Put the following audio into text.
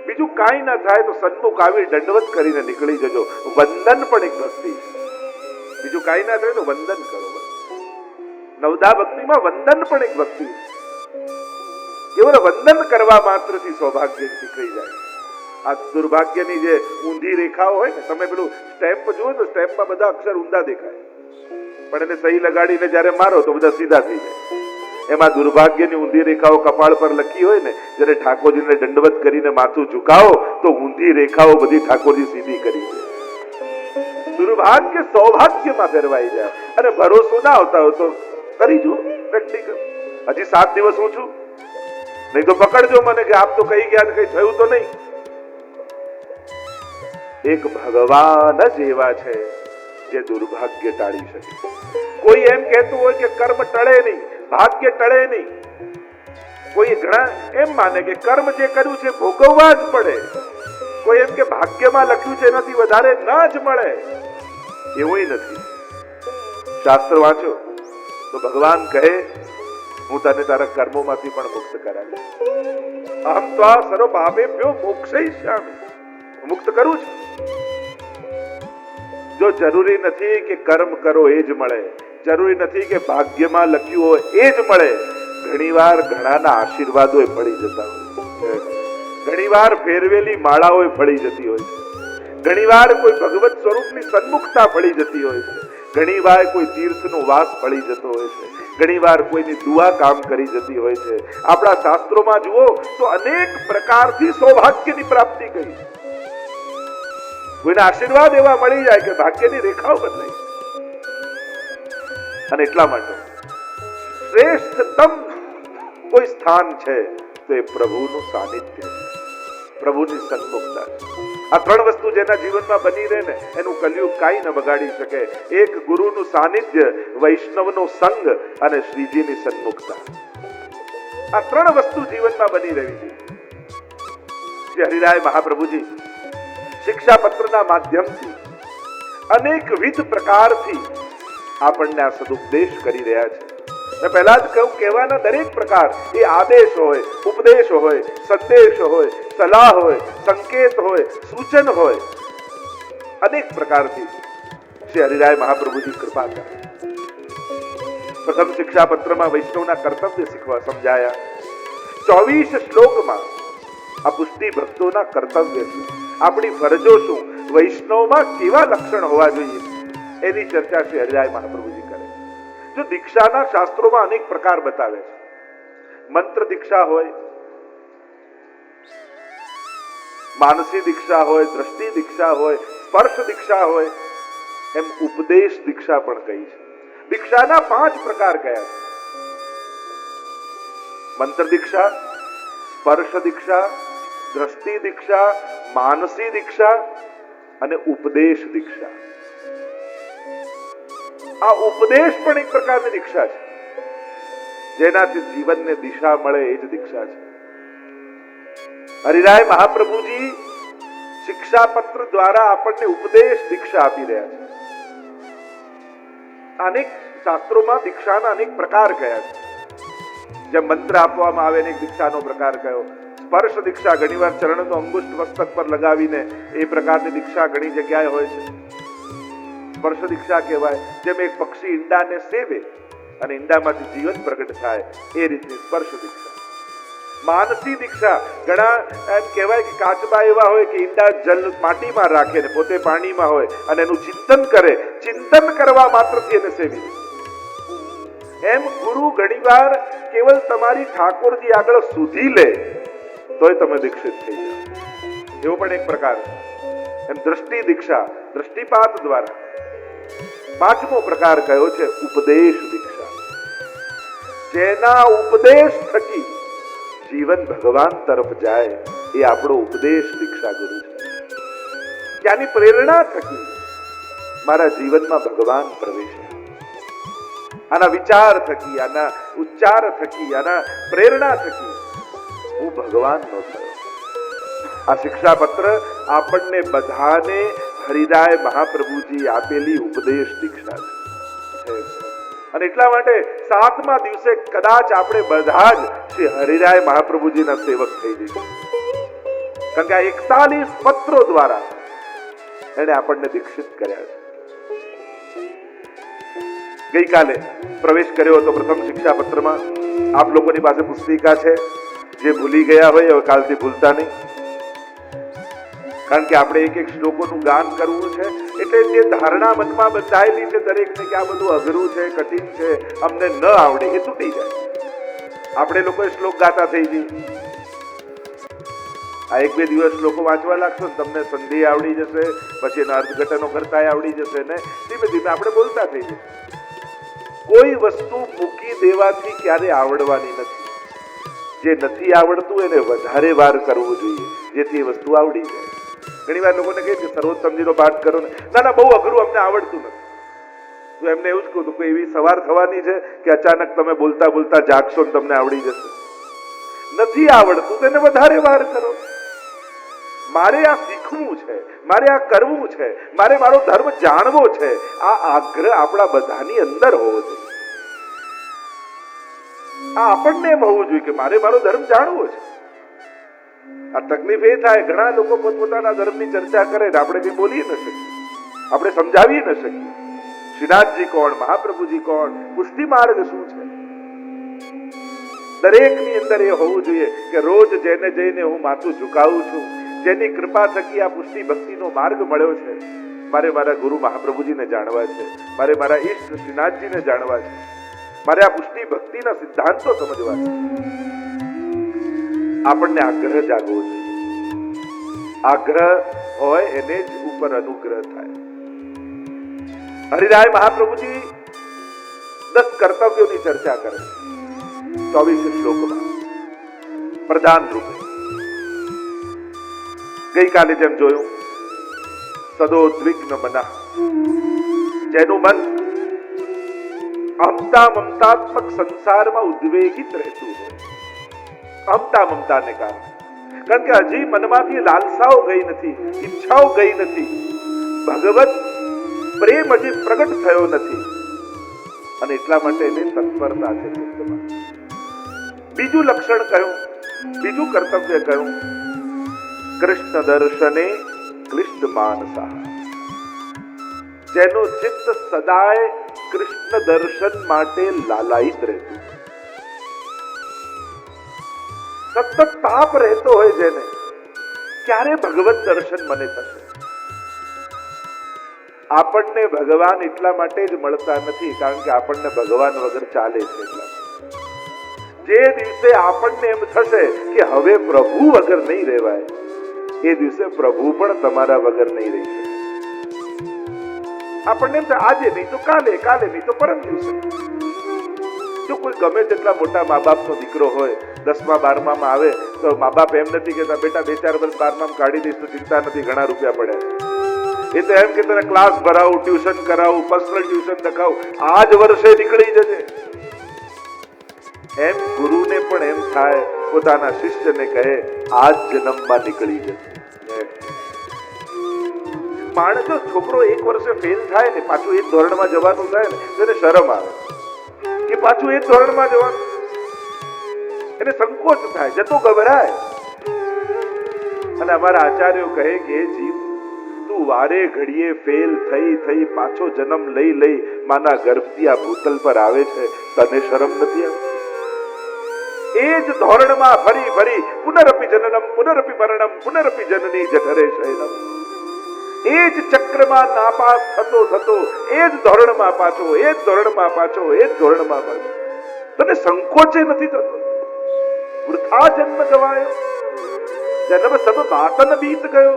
બીજું કાંઈ ના થાય તો સન્મુખ આવી દંડવત કરીને નીકળી જજો. વંદન પણ એક ભક્તિ છે. બીજું કાંઈ ના થાય તો વંદન કરો. નવદા ભક્તિમાં વંદન પણ એક ભક્તિ છે. કેવળ વંદન કરવા માત્રથી સૌભાગ્ય નીકળી જાય. આ દુર્ભાગ્યની જે ઊંધી રેખાઓ હોય ને, તમે પેલું સ્ટેમ્પ જુઓ તો સ્ટેમ્પમાં બધા અક્ષર ઊંધા દેખાય, પણ એને સહી લગાડીને જ્યારે મારો તો બધા સીધા થઈ જાય. એમાં દુર્ભાગ્યની ઊંધી રેખાઓ કપાળ પર લખી હોય ને, જ્યારે ઠાકોરજીને દંડવત કરીને માથું ઝુકાવો તો ઊંધી રેખાઓ બધી ઠાકોરજી સીધી કરી દે. દુર્ભાગ્ય સૌભાગ્યમાં ફેરવાઈ જાય. અને ભરોસો ના આવતા હોય તો કરી જુઓ પ્રેક્ટિકલ. હજી 7 દિવસ હું છું, નહીં તો પકડજો મને કે આપ તો કહી ગયા કઈ થયું તો નહીં. એક ભગવાન જ એવા છે જે દુર્ભાગ્ય ટાળી શકે. કોઈ એમ કહેતું હોય કે કર્મ ટળે નહીં, ભાગ્ય ટળે નહીં. કોઈ ઘણા એમ માને કે કર્મ જે કર્યું છે ભોગવવા જ પડે. કોઈ એમ કે ભાગ્યમાં લખ્યું છે એનાથી વધારે ના જ મળે. એવું નથી. શાસ્ત્ર વાંચો તો ભગવાન કહે હું તને તારા કર્મોમાંથી પણ મુક્ત કરાવીશ. અહમ ત્વા સર્વ પાપેભ્યો મોક્ષયિષ્યામિ. મુક્ત કરું છું. જો જરૂરી નથી કે કર્મ કરો એ જ મળે, જરૂરી નથી કે ભાગ્યમાં લખ્યું હોય એ જ મળે. ઘણીવાર ઘણાના આશીર્વાદો ફળી જતા હોય, ઘણીવાર ફેરવેલી માળાઓ ફળી જતી હોય છે, ઘણીવાર કોઈ ભગવત સ્વરૂપની સન્મુખતા ફળી જતી હોય છે, ઘણીવાર કોઈ તીર્થનો વાસ ફળી જતો હોય છે, ઘણીવાર કોઈની દુઆ કામ કરી જતી હોય છે. આપણા શાસ્ત્રોમાં જુઓ તો અનેક પ્રકારથી સૌભાગ્યની પ્રાપ્તિ કરી. કોઈના આશીર્વાદ એવા મળી જાય કે ભાગ્યની રેખાઓ બદલાઈ. અને એટલા માટે શ્રેષ્ઠતમ કોઈ સ્થાન છે તો એ પ્રભુનું સાનિધ્ય છે, પ્રભુની સન્મુખતા છે. આ 3 વસ્તુ જેના જીવનમાં બની રહે ને એનું કલયુગ કાંઈ ન બગાડી શકે. એક ગુરુનું સાનિધ્ય, વૈષ્ણવનો સંગ અને શ્રીજીની સન્મુખતા. આ 3 વસ્તુ જીવનમાં બની રહી છે. શ્રી હરિરાય મહાપ્રભુજી શિક્ષાપત્રના માધ્યમથી અનેકવિધ પ્રકારથી આપણને આ સદુપદેશ કરી રહ્યા છે. મેં પહેલા જ કહ્યું, કહેવાના દરેક પ્રકાર એ આદેશ હોય, ઉપદેશ હોય, સંદેશ હોય, સલાહ હોય, સંકેત હોય, સૂચન હોય, અનેક પ્રકારથી શ્રી હરિરાય મહાપ્રભુજી કૃપા કરે. પ્રથમ શિક્ષાપત્રમાં વૈષ્ણવના કર્તવ્ય શીખવા સમજાયા. 24 શ્લોકમાં આ પુષ્ટિ ભક્તોના કર્તવ્ય છે, આપણી ફરજો શું, વૈષ્ણવમાં કેવા લક્ષણ હોવા જોઈએ એની ચર્ચા શ્રી હરિરાય મહાપ્રભુજી કરે. જો દીક્ષાના શાસ્ત્રોમાં અનેક પ્રકાર બતાવે છે. મંત્ર દીક્ષા હોય, માનસી દીક્ષા હોય, દ્રષ્ટિ દીક્ષા હોય, સ્પર્શ દીક્ષા હોય, એમ ઉપદેશ દીક્ષા પણ કહી છે. દીક્ષાના 5 પ્રકાર કયા છે? મંત્ર દીક્ષા, સ્પર્શ દીક્ષા, દ્રષ્ટિ દીક્ષા, માનસી દીક્ષા અને ઉપદેશ દીક્ષા. આ ઉપદેશ પણ એક પ્રકારની દીક્ષા છે. જેનાથી જીવનને દિશા મળે એ જ દીક્ષા છે. હરિરાય મહાપ્રભુજી શિક્ષાપત્ર દ્વારા આપણને ઉપદેશ દીક્ષા આપી રહ્યા છે. અનેક શાસ્ત્રોમાં દીક્ષાના અનેક પ્રકાર કયા છે. જેમ મંત્ર આપવામાં આવે એક દીક્ષાનો પ્રકાર કયો. સ્પર્શ દીક્ષા ઘણીવાર ચરણનો અંગુષ્ઠ મસ્તક પર લગાવીને એ પ્રકારની દીક્ષા ઘણી જગ્યાએ હોય છે. સ્પર્શ દીક્ષા કહેવાય. જેમ એક પક્ષી ઈંડાને સેવે અને ઈંડામાંથી જીવન પ્રગટ થાય એ રીતની સ્પર્શ દીક્ષા. માનસી દીક્ષા, ઘણા એમ કહેવાય કે કાચબા એવા હોય કે ઈંડા જલ માટીમાં રાખે ને પોતે પાણીમાં હોય અને એનું ચિંતન કરે, ચિંતન કરવા માત્રથી એને સેવી. એમ ગુરુ ઘણીવાર કેવલ તમારી ઠાકોરજી આગળ સુધી લે તોય તમે દીક્ષિત થઈ જાઓ. એવો પણ એક પ્રકાર છે. એમ દ્રષ્ટિ દીક્ષા, દ્રષ્ટિપાત દ્વારા. 5મો પ્રકાર કયો છે ઉપદેશ દીક્ષા. જેના ઉપદેશ થકી જીવન ભગવાન તરફ જાય એ આપણો ઉપદેશ દીક્ષા ગુરુ છે. ત્યાંની પ્રેરણા થકી મારા જીવનમાં ભગવાન પ્રવેશે. આના વિચાર થકી, આના ઉચ્ચાર થકી, આના પ્રેરણા થકી હું ભગવાનનો થયો. આ શિક્ષાપત્ર આપણને બધાને હરિરાય મહાપ્રભુજી આપેલી ઉપદેશ દીક્ષા છે. અને એટલા માટે 7મા દિવસે કદાચ આપણે બધા જ શ્રી હરિરાય મહાપ્રભુજીના સેવક થઈ જઈશું. કારણ કે આ 41 પત્રો દ્વારા એને આપણને દીક્ષિત કર્યા છે. ગઈકાલે પ્રવેશ કર્યો હતો પ્રથમ શિક્ષા પત્રમાં. આપ લોકોની પાસે પુસ્તિકા છે, જે ભૂલી ગયા હોય હવે કાલથી ભૂલતા નહીં, કારણ કે આપણે એક એક શ્લોકોનું ગાન કરવું છે. એટલે જે ધારણા મનમાં બંધાયેલી છે દરેકને કે આ બધું અઘરું છે, કઠિન છે, અમને ન આવડે, એ તૂટી જાય. આપણે લોકો શ્લોક ગાતા થઈ જઈએ. આ 1-2 દિવસ શ્લોકો વાંચવા લાગશો ને તમને સંધિ આવડી જશે, પછી એના અર્થઘટનો કરતા આવડી જશે ને ધીમે ધીમે આપણે બોલતા થઈ જશે. કોઈ વસ્તુ મૂકી દેવાથી ક્યારે આવડવાની નથી. જે નથી આવડતું એને વધારે વાર કરવું જોઈએ, જેથી એ વસ્તુ આવડી જાય. ઘણી વાર લોકોને કહે કે સર્વોત્તમજીનો પાઠ કરો ને, ના બહુ અઘરું, અમને આવડતું નથી. તો એમને એવું જ કહું કે એવી સવાર થવાની છે કે અચાનક તમે બોલતા બોલતા જાગશો ને તમને આવડી જશે. નથી આવડતું તેને વધારે વાર કરો. મારે આ શીખવું છે, મારે આ કરવું છે, મારે મારો ધર્મ જાણવો છે, આ આગ્રહ આપણા બધાની અંદર હોવો જોઈએ. આ આપણને એમ હોવું જોઈએ કે મારે મારો ધર્મ જાણવો છે. આ તકલીફ એ થાય, ઘણા લોકો પોતપોતાના ધર્મની ચર્ચા કરે ને આપણે કઈ બોલી ન શકીએ, આપણે સમજાવી ન શકીએ. શ્રીનાથજી કોણ, મહાપ્રભુજી કોણ, પુષ્ટિ માર્ગ શું છે, દરેકની અંદર એ હોવું જોઈએ કે રોજ જેને જઈને હું માથું ઝુકાવું છું, જેની કૃપા થકી આ પુષ્ટિ ભક્તિનો માર્ગ મળ્યો છે, મારે મારા ગુરુ મહાપ્રભુજીને જાણવા છે, મારે મારા ઈષ્ટ શ્રીનાથજીને જાણવા છે, મારે આ પુષ્ટિ ભક્તિના સિદ્ધાંતો સમજવા છે. આપણને આગ્રહ જાગવો જોઈએ. આગ્રહ હોય એને જ ઉપર અનુગ્રહ થાય. હરિરાય મહાપ્રભુજી 10 કર્તવ્યોની ચર્ચા કરે 24 શ્લોકમાં પ્રધાન રૂપે. ગઈકાલે જેમ જોયું, સદોદ્વિગ્ન મનઃ, જેનું મન અહંતા મમતાત્મક સંસારમાં ઉદ્વેગિત રહેતું હોય. અહંતા મમતાને કારણે, કારણ કે હજી મનમાંથી લાલસાઓ ગઈ નથી, ઈચ્છાઓ ગઈ નથી, ભગવત પ્રેમ હજી પ્રગટ થયો નથી, અને એટલા માટે એને તત્પરતા છે ચિત્તમાં. બીજું લક્ષણ કયું, બીજું કર્તવ્ય કયું? કૃષ્ણ દર્શને ક્લિષ્ટ માનસા, જેનું ચિત્ત સદાય કૃષ્ણ દર્શન માટે લાલાયિત રહેતું, સતત તાપ રહેતો હોય, જેને ક્યારે ભગવત દર્શન મને થશે. આપણને ભગવાન એટલા માટે જ મળતા નથી કારણ કે આપણને ભગવાન વગર ચાલે છે. એટલા જે દિવસે આપણને એમ થશે કે હવે પ્રભુ વગર નહીં રહેવાય, એ દિવસે પ્રભુ પણ તમારા વગર નહીં રહી શકે. આપણને એમ થાય આજે નહીં તો કાલે, કાલે નહીં તો પરમ દિવસે. જો કોઈ ગમે તેટલા મોટા મા બાપનો દીકરો હોય, 10મા 12મા આવે તો મા બાપ એમ નથી કહેતા બેટા 2-4 વર્ષ 12મા કાઢી દઈશ તો ચિંતા નથી, ઘણા રૂપિયા પડ્યા. એ તો એમ કે તને ક્લાસ ભરાવું, ટ્યુશન કરાવું, પર્સનલ ટ્યુશન લખાવું, આ જ વર્ષે નીકળી જશે. એમ ગુરુને પણ એમ થાય, પોતાના શિષ્યને કહે આ જ જન્મમાં નીકળી જશે. માણસ જો છોકરો 1 વર્ષે ફેલ થાય ને, પાછું એ ધોરણમાં જવાનું થાય ને, તેને શરમ આવે કે પાછું એ ધોરણમાં જવાનું, એને સંકોચ થાય, જતો ગભરાય. અને અમારા આચાર્યો કહે કે એ જીવ, તું વારે ઘડીએ ફેલ થઈ થઈ પાછો જન્મ લઈ લઈ માના ગર્ભથી આ ભૂતલ પર આવે છે, તને શરમ નથી આવતી? એ જ ધોરણમાં ફરી ફરી પુનરપી જનનમ પુનરપી મરણમ પુનરપી જનની જઠરે શયનમ, એ જ ચક્રમાં નાપાસ થતો થતો એ જ ધોરણમાં પાછો, એ જ ધોરણમાં પાછો, એ જ ધોરણમાં પાછો. તને સંકોચે નથી થતો? વૃથા જન્મ ગવાયો, જન્મ સબ બાતન બીત ગયો.